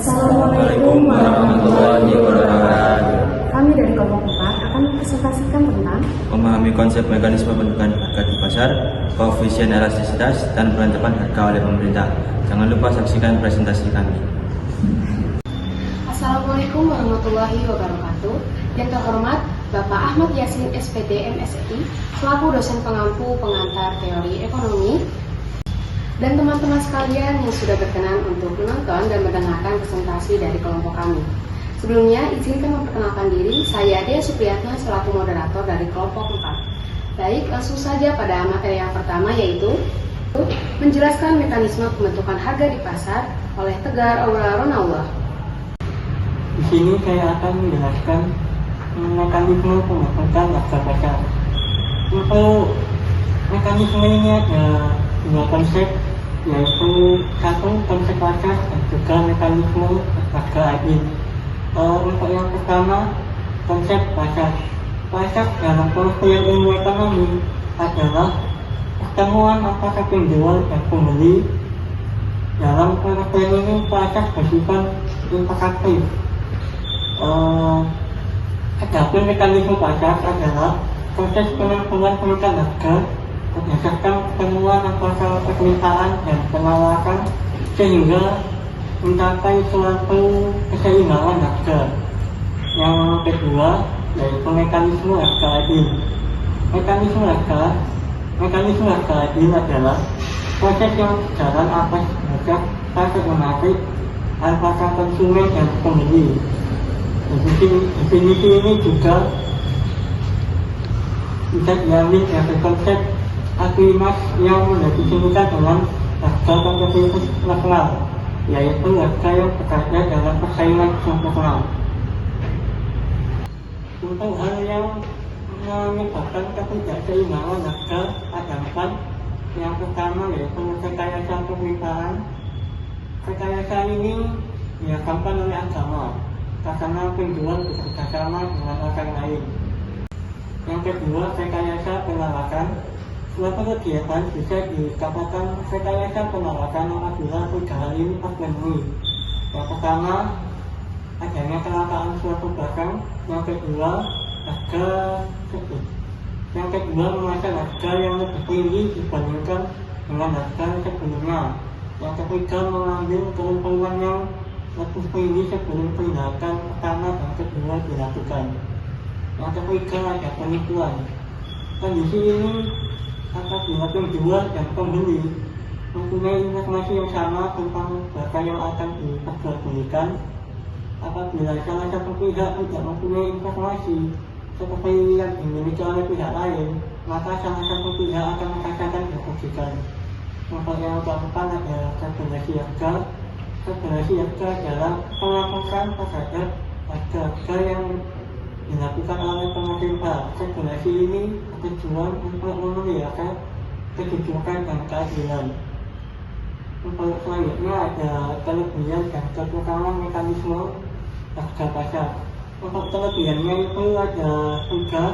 Assalamualaikum warahmatullahi wabarakatuh. Kami dari kelompok 4 akan mempresentasikan tentang Memahami konsep mekanisme penentuan harga di pasar, koefisien elastisitas, dan penetapan harga oleh pemerintah. Jangan lupa saksikan presentasi kami. Assalamualaikum warahmatullahi wabarakatuh. Yang terhormat Bapak Ahmad Yasin SPD MSI selaku dosen pengampu pengantar teori ekonomi, dan teman-teman sekalian yang sudah berkenan untuk menonton dan mendengarkan presentasi dari kelompok kami. Sebelumnya, izinkan memperkenalkan diri, saya Dea Supriyatna selaku moderator dari kelompok 4. Baik, langsung saja pada materi yang pertama, yaitu menjelaskan mekanisme pembentukan harga di pasar oleh Tegar Aularonallah. Di sini saya akan menjelaskan mekanisme pembentukan harga pasar. Untuk mekanisme ini ada dua konsep, yaitu satu konsep pasar dan juga mekanisme harga adil. Untuk yang pertama, konsep pasar. Pasar dalam pengertian ilmu ekonomi adalah pertemuan antara penjual dan pembeli. Dalam pengertian ini, pasar bersifat interaktif. Adapun mekanisme pasar adalah proses penentuan harga berdasarkan pertemuan antara permintaan dan penawaran sehingga mencapai suatu keseimbangan harga. Yang kedua yaitu mekanisme harga adil. Mekanisme harga adil adalah proses yang berjalan atas dasar pasar menarik antara konsumen dan pembeli. Definisi ini juga bisa diambil dari konsep Aquinas yang mendefinisikan dengan harga kompetitif nasional, yaitu harga yang berada dalam persaingan nasional. Untuk hal yang menyebabkan ketidakseimbangan harga adalah yang pertama yaitu rekayasa permintaan. Rekayasa ini diakibatkan oleh agama karena penjual bekerjasama dengan orang lain. Yang kedua, rekayasa penawaran. Suatu kegiatan bisa dikatakan rekayasa penawaran apabila tiga hal ini terpenuhi. Yang pertama, adanya kelangkaan suatu barang. Yang kedua, harga tersebut. Yang kedua, memasang harga yang lebih tinggi dibandingkan dengan harga sebelumnya. Yang ketiga, mengambil keuntungan yang lebih tinggi sebelum tindakan pertama dan kedua dilakukan. Yang ketiga, ada penipuan. Kondisi ini apabila penjual dan pembeli mempunyai informasi yang sama tentang barang yang akan diperjualbelikan. Apabila salah satu pihak tidak mempunyai informasi seperti yang dimiliki oleh pihak lain, maka salah satu pihak akan merasakan dirugikan. Untuk yang keempat ada regulasi harga. Regulasi harga adalah pelaporan terhadap harga yang dilakukan oleh pemerintah. Regulasi ini bertujuan untuk memelihara kejujuran dan keadilan. Untuk selanjutnya ada kelebihan dan kekurangan mekanisme harga pasar. Untuk kelebihannya itu ada tiga.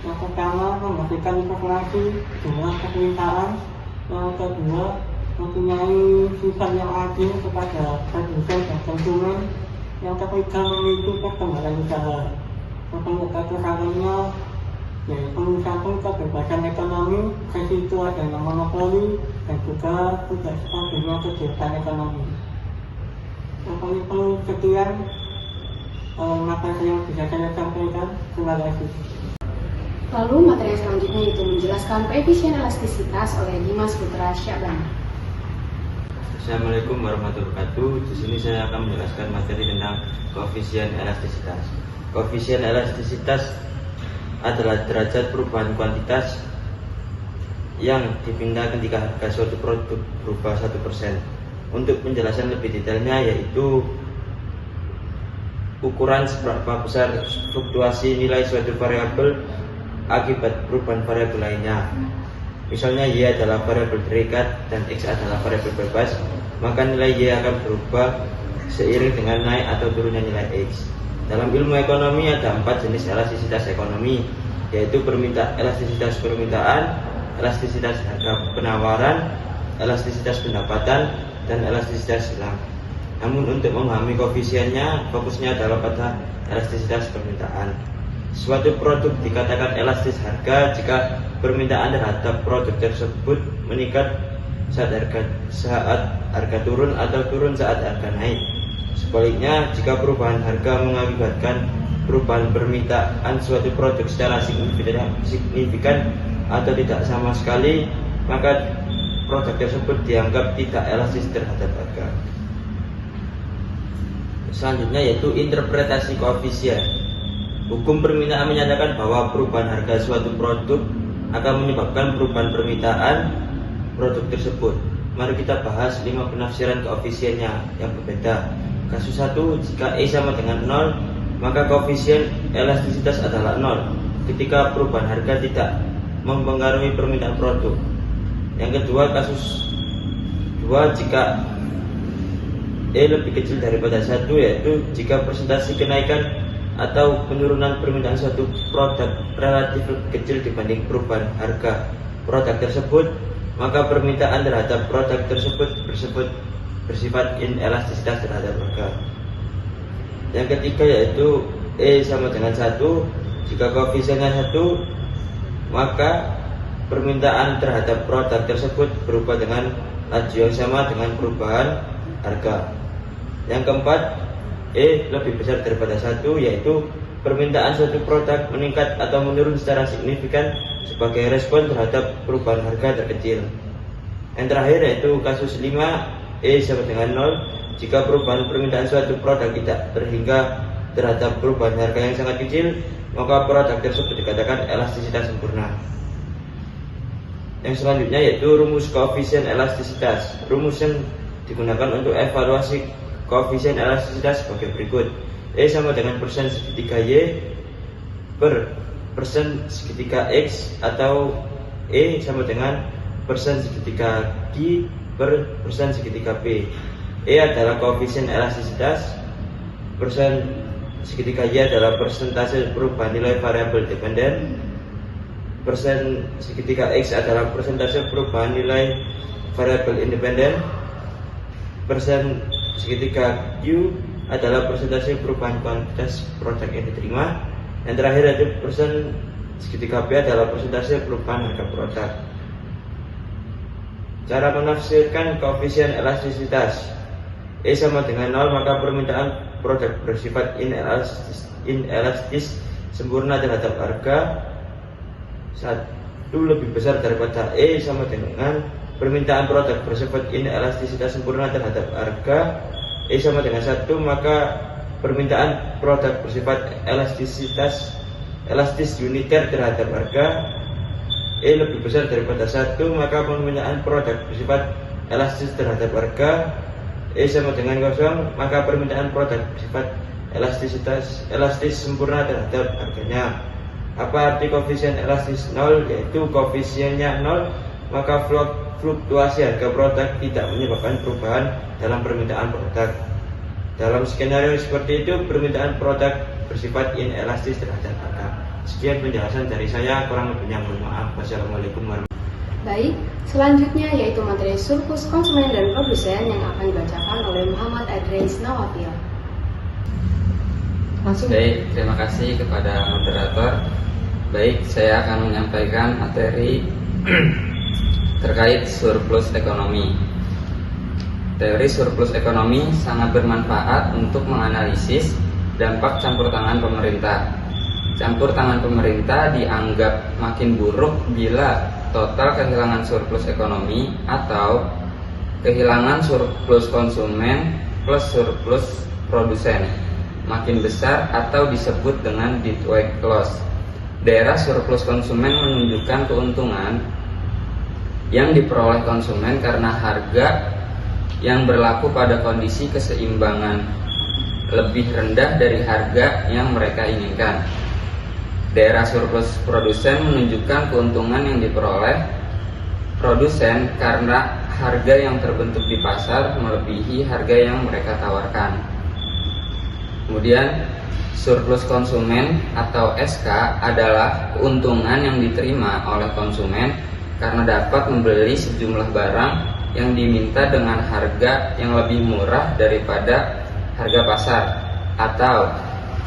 Yang pertama, memberikan informasi jumlah permintaan. Yang kedua, mempunyai sifat yang adil kepada produsen dan konsumen. Yang ketiga, memicu perkembangan usaha. Untuk kekurangannya yaitu satu, kebebasan ekonomi, resiko adanya monopoli, dan juga tidak stabilnya kegiatan ekonomi. Untuk itu sekian materi yang bisa saya sampaikan. Terima kasih. Lalu materi yang selanjutnya itu menjelaskan koefisien elastisitas oleh Dimas Putra Syabana. Assalamualaikum warahmatullahi wabarakatuh. Di sini saya akan menjelaskan materi tentang koefisien elastisitas. Koefisien elastisitas adalah derajat perubahan kuantitas yang dipindah ketika harga suatu produk berubah 1%. Untuk penjelasan lebih detailnya yaitu ukuran seberapa besar fluktuasi nilai suatu variabel akibat perubahan variabel lainnya. Misalnya Y adalah variabel terikat dan X adalah variabel bebas, maka nilai Y akan berubah seiring dengan naik atau turunnya nilai X. Dalam ilmu ekonomi ada 4 jenis elastisitas ekonomi, yaitu elastisitas permintaan, elastisitas harga penawaran, elastisitas pendapatan, dan elastisitas silang. Namun untuk memahami koefisiennya, fokusnya adalah pada elastisitas permintaan. Suatu produk dikatakan elastis harga jika permintaan terhadap produk tersebut meningkat saat harga turun atau turun saat harga naik. Sebaliknya, jika perubahan harga mengakibatkan perubahan permintaan suatu produk secara signifikan atau tidak sama sekali, maka produk tersebut dianggap tidak elastis terhadap harga. Selanjutnya yaitu interpretasi koefisien. Hukum permintaan menyatakan bahwa perubahan harga suatu produk akan menyebabkan perubahan permintaan produk tersebut. Mari kita bahas 5 penafsiran koefisiennya yang berbeda. Kasus 1, jika E sama dengan 0, maka koefisien elastisitas adalah 0 ketika perubahan harga tidak mempengaruhi permintaan produk. Yang kedua, kasus 2, jika E lebih kecil daripada 1, yaitu jika persentase kenaikan atau penurunan permintaan suatu produk relatif lebih kecil dibanding perubahan harga produk tersebut, maka permintaan terhadap produk tersebut bersifat inelastisitas terhadap harga. Yang ketiga yaitu E sama dengan 1, jika koefisiennya 1, maka permintaan terhadap produk tersebut berubah dengan laju yang sama dengan perubahan harga. Yang keempat, E lebih besar daripada 1, yaitu permintaan suatu produk meningkat atau menurun secara signifikan sebagai respon terhadap perubahan harga terkecil. Yang terakhir yaitu kasus 5, E sama dengan 0, jika perubahan permintaan suatu produk tidak terhingga terhadap perubahan harga yang sangat kecil, maka produk tersebut dikatakan elastisitas sempurna. Yang selanjutnya yaitu rumus koefisien elastisitas. Rumus yang digunakan untuk evaluasi koefisien elastisitas sebagai berikut. E sama dengan persen segitiga Y per persen segitiga X, atau E sama dengan persen segitiga Q per persen segitiga P. E adalah koefisien elastisitas, persen segitiga Y adalah persentase perubahan nilai variabel dependen, persen segitiga X adalah persentase perubahan nilai variabel independen, persen segitiga Q adalah persentase perubahan kuantitas produk yang diterima. Yang terakhir yaitu persen segitiga P adalah persentase perubahan harga produk. Cara menafsirkan koefisien elastisitas. E sama dengan 0, maka permintaan produk bersifat inelastis sempurna terhadap harga. 1 lebih besar daripada E sama dengan permintaan produk bersifat inelastisitas sempurna terhadap harga. E sama dengan 1, maka permintaan produk bersifat elastis uniter terhadap harga. E lebih besar daripada 1, maka permintaan produk bersifat elastis terhadap harga. E sama dengan 0, maka permintaan produk bersifat elastis sempurna terhadap harganya. Apa arti koefisien elastis 0? Yaitu koefisiennya 0, maka fluktuasi harga produk tidak menyebabkan perubahan dalam permintaan produk. Dalam skenario seperti itu, permintaan produk bersifat inelastis terhadap harga. Sekian penjelasan dari saya, kurang lebihnya mohon maaf. Wassalamualaikum warahmatullahi wabarakatuh. Baik, selanjutnya yaitu materi surplus konsumen dan produsen yang akan dibacakan oleh Muhammad Adres Nawafil. Baik, terima kasih kepada moderator. Baik, saya akan menyampaikan materi terkait surplus ekonomi. Teori surplus ekonomi sangat bermanfaat untuk menganalisis dampak campur tangan pemerintah. Campur tangan pemerintah dianggap makin buruk bila total kehilangan surplus ekonomi atau kehilangan surplus konsumen plus surplus produsen makin besar atau disebut dengan deadweight loss. Daerah surplus konsumen menunjukkan keuntungan yang diperoleh konsumen karena harga yang berlaku pada kondisi keseimbangan lebih rendah dari harga yang mereka inginkan. Daerah surplus produsen menunjukkan keuntungan yang diperoleh produsen karena harga yang terbentuk di pasar melebihi harga yang mereka tawarkan. Kemudian surplus konsumen atau SK adalah keuntungan yang diterima oleh konsumen karena dapat membeli sejumlah barang yang diminta dengan harga yang lebih murah daripada harga pasar, atau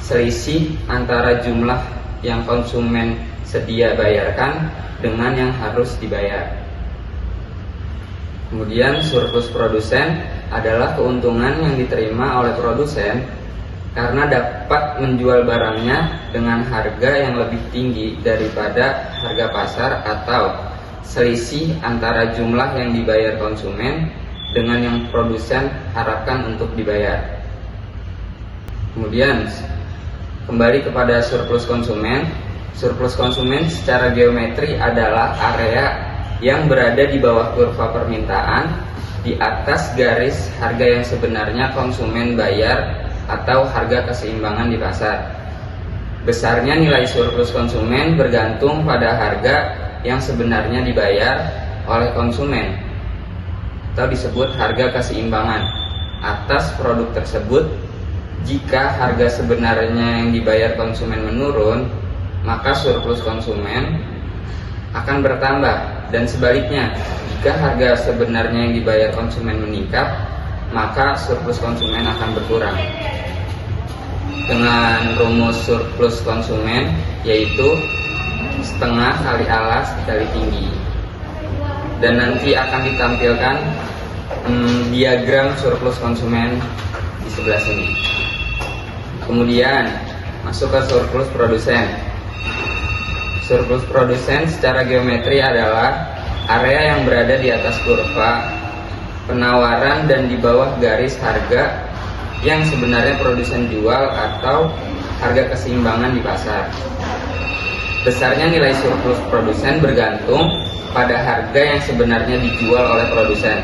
selisih antara jumlah yang konsumen sedia bayarkan dengan yang harus dibayar. Kemudian surplus produsen adalah keuntungan yang diterima oleh produsen karena dapat menjual barangnya dengan harga yang lebih tinggi daripada harga pasar, atau selisih antara jumlah yang dibayar konsumen dengan yang produsen harapkan untuk dibayar. Kemudian kembali kepada surplus konsumen. Surplus konsumen secara geometri adalah area yang berada di bawah kurva permintaan di atas garis harga yang sebenarnya konsumen bayar atau harga keseimbangan di pasar. Besarnya nilai surplus konsumen bergantung pada harga yang sebenarnya dibayar oleh konsumen atau disebut harga keseimbangan atas produk tersebut. Jika harga sebenarnya yang dibayar konsumen menurun, maka surplus konsumen akan bertambah, dan sebaliknya, jika harga sebenarnya yang dibayar konsumen meningkat, maka surplus konsumen akan berkurang. Dengan rumus surplus konsumen, yaitu setengah kali alas dikali tinggi. Dan nanti akan ditampilkan diagram surplus konsumen di sebelah sini. Kemudian masuk ke surplus produsen. Surplus produsen secara geometri adalah area yang berada di atas kurva penawaran dan di bawah garis harga yang sebenarnya produsen jual atau harga keseimbangan di pasar. Besarnya nilai surplus produsen bergantung pada harga yang sebenarnya dijual oleh produsen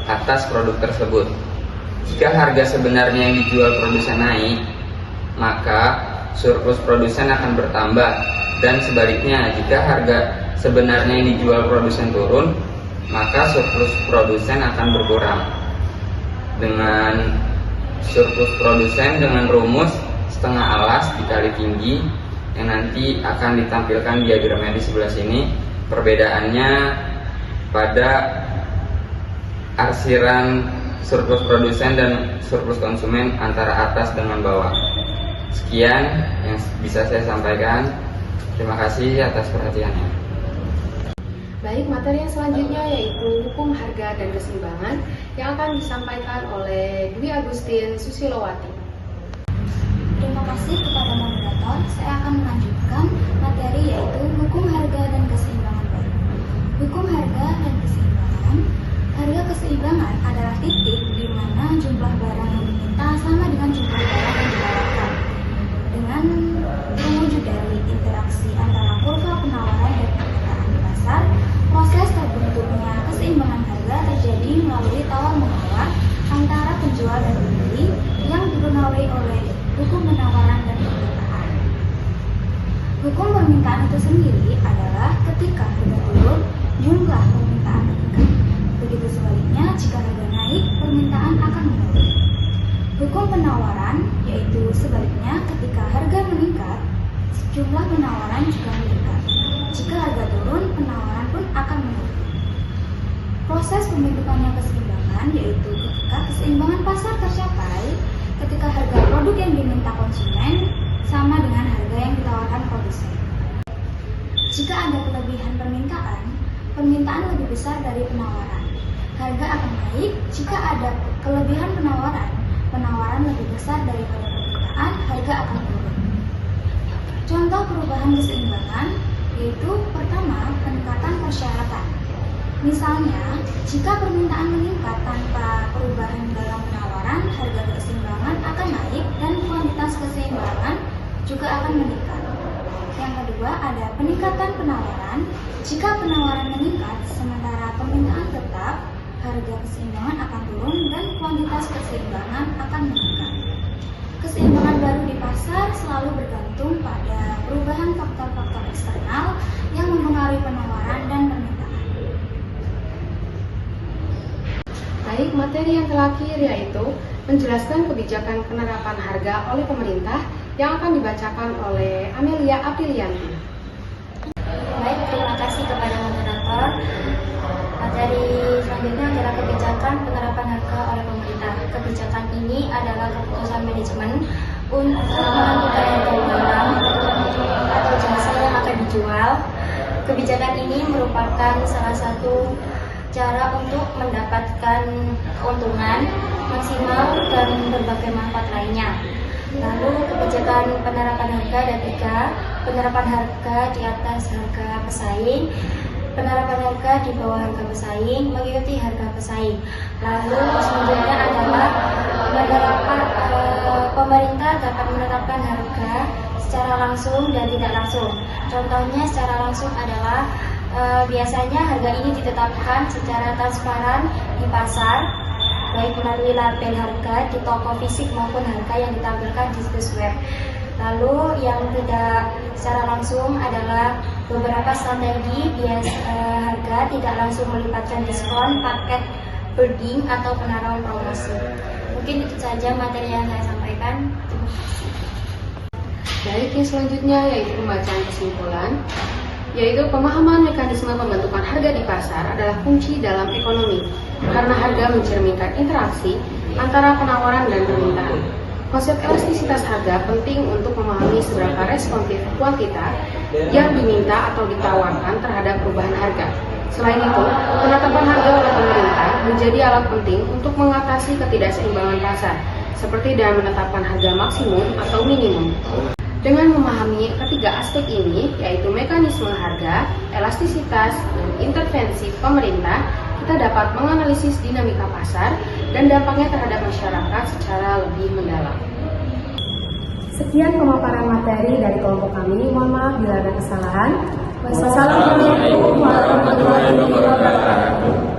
atas produk tersebut. Jika harga sebenarnya yang dijual produsen naik, maka surplus produsen akan bertambah, dan sebaliknya, jika harga sebenarnya yang dijual produsen turun, maka surplus produsen akan berkurang. Dengan surplus produsen dengan rumus setengah alas dikali tinggi yang nanti akan ditampilkan diagramnya di sebelah sini. Perbedaannya pada arsiran surplus produsen dan surplus konsumen antara atas dengan bawah. Sekian yang bisa saya sampaikan. Terima kasih atas perhatiannya. Baik, materi yang selanjutnya yaitu hukum harga dan keseimbangan yang akan disampaikan oleh Dwi Agustin Susilowati. Terima kasih kepada moderator. Saya akan melanjutkan materi yaitu hukum harga dan keseimbangan baru. Hukum harga dan keseimbangan. Harga keseimbangan adalah titik di mana jumlah barang yang diminta sama dengan jumlah barang yang ditawarkan. Dengan mewujud dari interaksi antara kurva penawaran dan permintaan di pasar, proses terbentuknya keseimbangan harga terjadi melalui tawar-menawar antara penjual dan pembeli yang dipengaruhi oleh hukum penawaran dan permintaan. Hukum permintaan itu sendiri adalah ketika harga turun, jumlah permintaan meningkat. Begitu sebaliknya, jika harga naik, permintaan akan menurun. Hukum penawaran yaitu sebaliknya, ketika harga meningkat, jumlah penawaran juga meningkat. Jika harga turun, penawaran pun akan menurun. Proses pembentukannya keseimbangan yaitu ketika keseimbangan pasar tercapai ketika harga produk yang diminta konsumen sama dengan harga yang ditawarkan produsen. Jika ada kelebihan permintaan, permintaan lebih besar dari penawaran. Harga akan naik. Jika ada kelebihan penawaran, penawaran lebih besar daripada permintaan, harga akan turun. Contoh perubahan keseimbangan yaitu pertama, peningkatan persyaratan. Misalnya, jika permintaan meningkat tanpa perubahan dalam penawaran, harga keseimbangan akan naik dan kuantitas keseimbangan juga akan meningkat. Yang kedua, ada peningkatan penawaran. Jika penawaran meningkat sementara permintaan tetap, harga keseimbangan akan turun dan kuantitas keseimbangan akan meningkat. Keseimbangan baru di pasar selalu bergantung pada perubahan faktor-faktor eksternal yang mempengaruhi penawaran dan permintaan. Baik, materi yang terakhir yaitu menjelaskan kebijakan penerapan harga oleh pemerintah yang akan dibacakan oleh Amelia Aprilianti. Baik, terima kasih kepada moderator. Materi selanjutnya adalah kebijakan penerapan harga oleh pemerintah. Kebijakan ini adalah keputusan manajemen untuk menentukan harga barang atau jasa yang akan dijual. Kebijakan ini merupakan salah satu cara untuk mendapatkan keuntungan maksimal dan berbagai manfaat lainnya. Lalu kebijakan penerapan harga ada 3, penerapan harga di atas harga pesaing, penerapan harga di bawah harga pesaing, mengikuti harga pesaing. Lalu selanjutnya adalah pemerintah dapat menerapkan harga secara langsung dan tidak langsung. Contohnya secara langsung adalah biasanya harga ini ditetapkan secara transparan di pasar, baik melalui label harga di toko fisik maupun harga yang ditampilkan di situs web. Lalu yang tidak secara langsung adalah beberapa strategi harga tidak langsung melibatkan diskon, paket bidding atau penawaran promosi. Mungkin itu saja materi yang saya sampaikan. Terima kasih. Baik, yang selanjutnya yaitu pembacaan kesimpulan, yaitu pemahaman mekanisme pembentukan harga di pasar adalah kunci dalam ekonomi, karena harga mencerminkan interaksi antara penawaran dan permintaan. Konsep elastisitas harga penting untuk memahami seberapa responsif kuantitas yang diminta atau ditawarkan terhadap perubahan harga. Selain itu, penetapan harga oleh pemerintah menjadi alat penting untuk mengatasi ketidakseimbangan pasar, seperti dengan menetapkan harga maksimum atau minimum. Dengan memahami ketiga aspek ini, yaitu mekanisme harga, elastisitas, dan intervensi pemerintah, kita dapat menganalisis dinamika pasar dan dampaknya terhadap masyarakat secara lebih mendalam. Sekian pemaparan materi dari kelompok kami. Mohon maaf bila ada kesalahan. Wassalamualaikum warahmatullahi wabarakatuh.